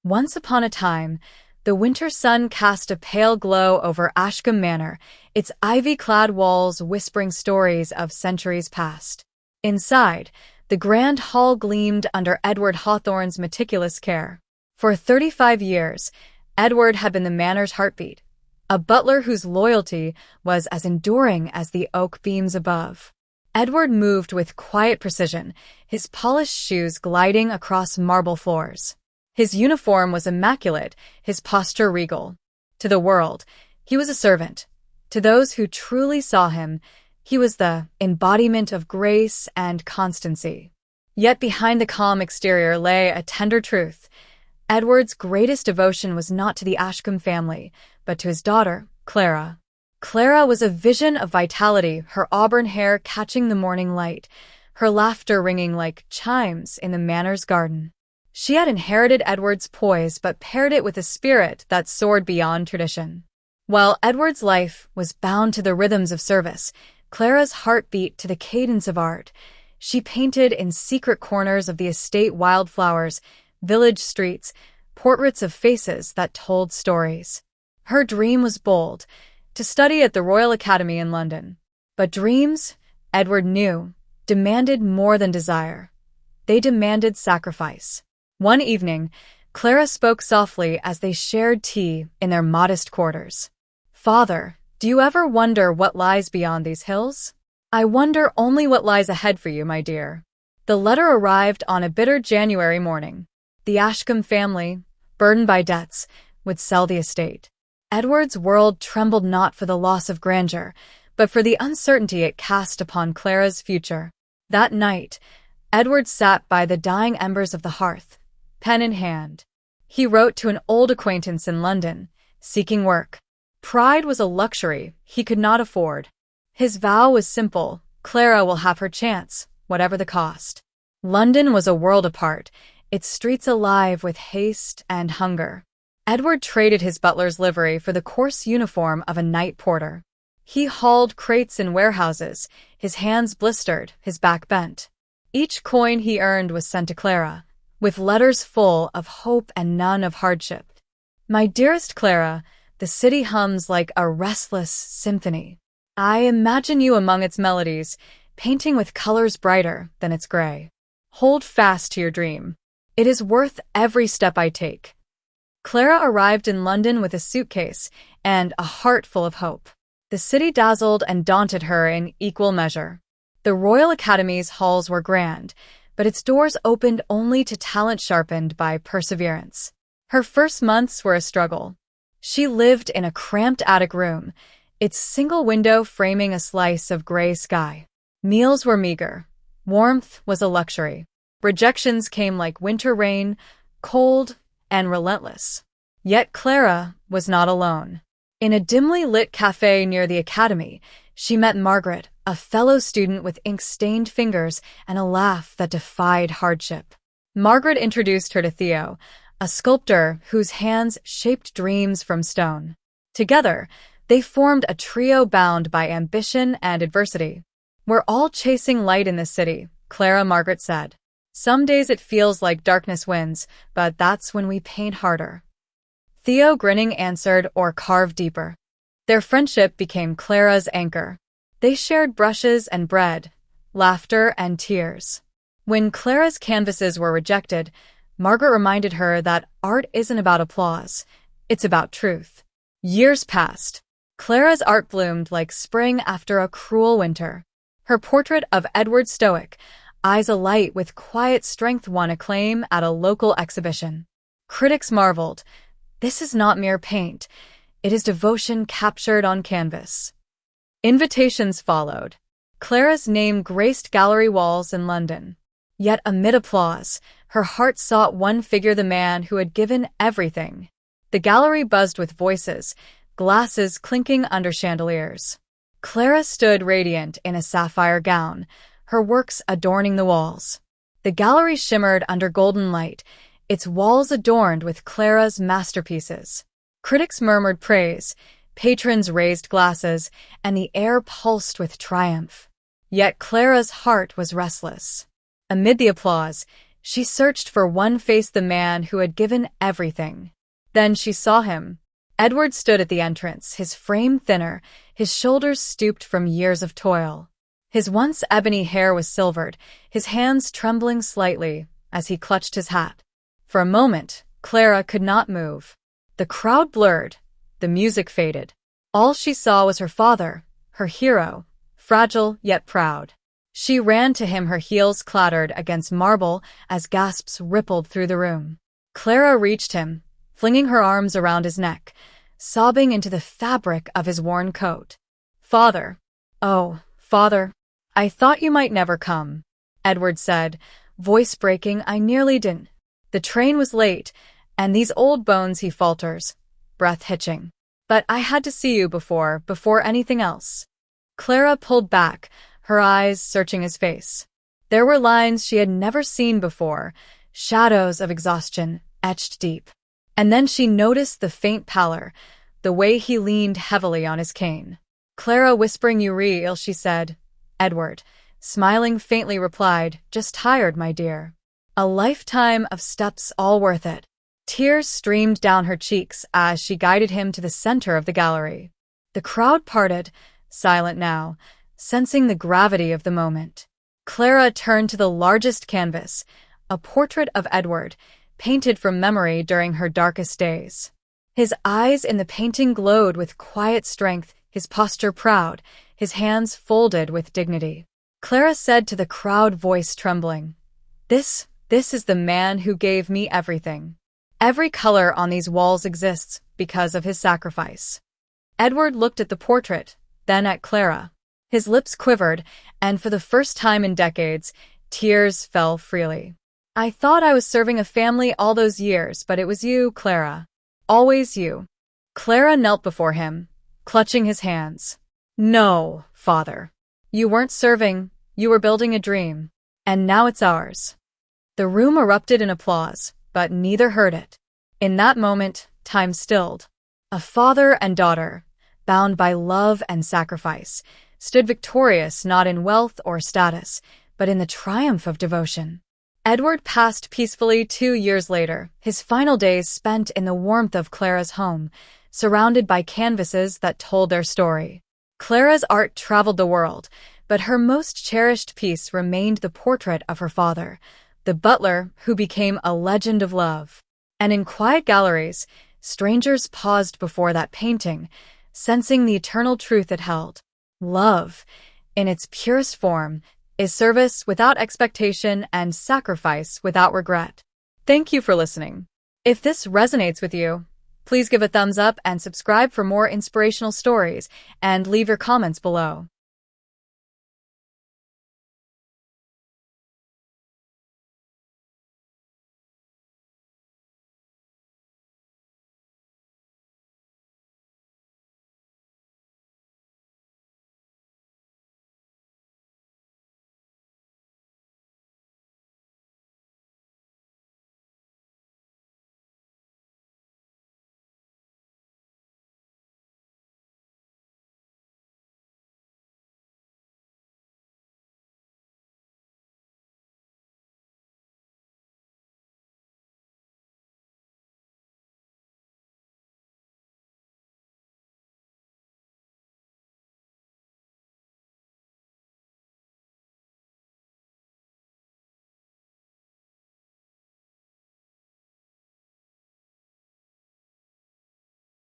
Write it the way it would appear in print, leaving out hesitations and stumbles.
Once upon a time, the winter sun cast a pale glow over Ashcombe Manor, its ivy-clad walls whispering stories of centuries past. Inside, the grand hall gleamed under Edward Hawthorne's meticulous care. For 35 years, Edward had been the manor's heartbeat, a butler whose loyalty was as enduring as the oak beams above. Edward moved with quiet precision, his polished shoes gliding across marble floors. His uniform was immaculate, his posture regal. To the world, he was a servant. To those who truly saw him, he was the embodiment of grace and constancy. Yet behind the calm exterior lay a tender truth. Edward's greatest devotion was not to the Ashcombe family, but to his daughter, Clara. Clara was a vision of vitality, her auburn hair catching the morning light, her laughter ringing like chimes in the manor's garden. She had inherited Edward's poise but paired it with a spirit that soared beyond tradition. While Edward's life was bound to the rhythms of service, Clara's heart beat to the cadence of art. She painted in secret corners of the estate wildflowers, village streets, portraits of faces that told stories. Her dream was bold, to study at the Royal Academy in London. But dreams, Edward knew, demanded more than desire. They demanded sacrifice. One evening, Clara spoke softly as they shared tea in their modest quarters. "Father, do you ever wonder what lies beyond these hills?" "I wonder only what lies ahead for you, my dear." The letter arrived on a bitter January morning. The Ashcombe family, burdened by debts, would sell the estate. Edward's world trembled not for the loss of grandeur, but for the uncertainty it cast upon Clara's future. That night, Edward sat by the dying embers of the hearth, pen in hand. He wrote to an old acquaintance in London, seeking work. Pride was a luxury he could not afford. His vow was simple: Clara will have her chance, whatever the cost. London was a world apart, its streets alive with haste and hunger. Edward traded his butler's livery for the coarse uniform of a night porter. He hauled crates in warehouses, his hands blistered, his back bent. Each coin he earned was sent to Clara, with letters full of hope and none of hardship. "My dearest Clara, the city hums like a restless symphony. I imagine you among its melodies, painting with colors brighter than its gray. Hold fast to your dream. It is worth every step I take." Clara arrived in London with a suitcase and a heart full of hope. The city dazzled and daunted her in equal measure. The Royal Academy's halls were grand, but its doors opened only to talent sharpened by perseverance. Her first months were a struggle. She lived in a cramped attic room, its single window framing a slice of gray sky. Meals were meager. Warmth was a luxury. Rejections came like winter rain, cold and relentless. Yet Clara was not alone. In a dimly lit cafe near the academy, she met Margaret, a fellow student with ink-stained fingers and a laugh that defied hardship. Margaret introduced her to Theo, a sculptor whose hands shaped dreams from stone. Together, they formed a trio bound by ambition and adversity. "We're all chasing light in this city," Margaret said. "Some days it feels like darkness wins, but that's when we paint harder." Theo, grinning, answered, "Or carve deeper." Their friendship became Clara's anchor. They shared brushes and bread, laughter and tears. When Clara's canvases were rejected, Margaret reminded her that art isn't about applause, it's about truth. Years passed. Clara's art bloomed like spring after a cruel winter. Her portrait of Edward Stoic, eyes alight with quiet strength, won acclaim at a local exhibition. Critics marveled. This is not mere paint. It is devotion captured on canvas. Invitations followed. Clara's name graced gallery walls in London. Yet amid applause, her heart sought one figure, the man who had given everything. The gallery buzzed with voices, glasses clinking under chandeliers. Clara stood radiant in a sapphire gown, her works adorning the walls. The gallery shimmered under golden light, its walls adorned with Clara's masterpieces. Critics murmured praise, patrons raised glasses, and the air pulsed with triumph. Yet Clara's heart was restless. Amid the applause, She searched for one face, the man who had given everything. Then she saw him. Edward stood at the entrance, his frame thinner, his shoulders stooped from years of toil. His once ebony hair was silvered, his hands trembling slightly as he clutched his hat. For a moment, Clara could not move. The crowd blurred, the music faded. All she saw was her father, her hero, fragile yet proud. She ran to him, her heels clattered against marble as gasps rippled through the room. Clara reached him, flinging her arms around his neck, sobbing into the fabric of his worn coat. "Father, oh, Father, I thought you might never come," Edward said, voice breaking. "I nearly didn't. The train was late, and these old bones," he falters, breath hitching. "But I had to see you before anything else." Clara pulled back, her eyes searching his face. There were lines she had never seen before, shadows of exhaustion etched deep. And then she noticed the faint pallor, the way he leaned heavily on his cane. "Clara, whispering, you ill," she said. Edward, smiling faintly, replied, "Just tired, my dear." A lifetime of steps, all worth it. Tears streamed down her cheeks as she guided him to the center of the gallery. The crowd parted, silent now, sensing the gravity of the moment. Clara turned to the largest canvas, a portrait of Edward, painted from memory during her darkest days. His eyes in the painting glowed with quiet strength, his posture proud, his hands folded with dignity. Clara said to the crowd, voice trembling, This is the man who gave me everything. Every color on these walls exists because of his sacrifice." Edward looked at the portrait, then at Clara. His lips quivered, and for the first time in decades, tears fell freely. "I thought I was serving a family all those years, but it was you, Clara. Always you." Clara knelt before him, clutching his hands. "No, Father. You weren't serving, you were building a dream. And now it's ours." The room erupted in applause, but neither heard it. In that moment, time stilled. A father and daughter, bound by love and sacrifice, stood victorious not in wealth or status, but in the triumph of devotion. Edward passed peacefully 2 years later, his final days spent in the warmth of Clara's home, surrounded by canvases that told their story. Clara's art traveled the world, but her most cherished piece remained the portrait of her father, the butler who became a legend of love. And in quiet galleries, strangers paused before that painting, sensing the eternal truth it held. Love, in its purest form, is service without expectation and sacrifice without regret. Thank you for listening. If this resonates with you, please give a thumbs up and subscribe for more inspirational stories, and leave your comments below.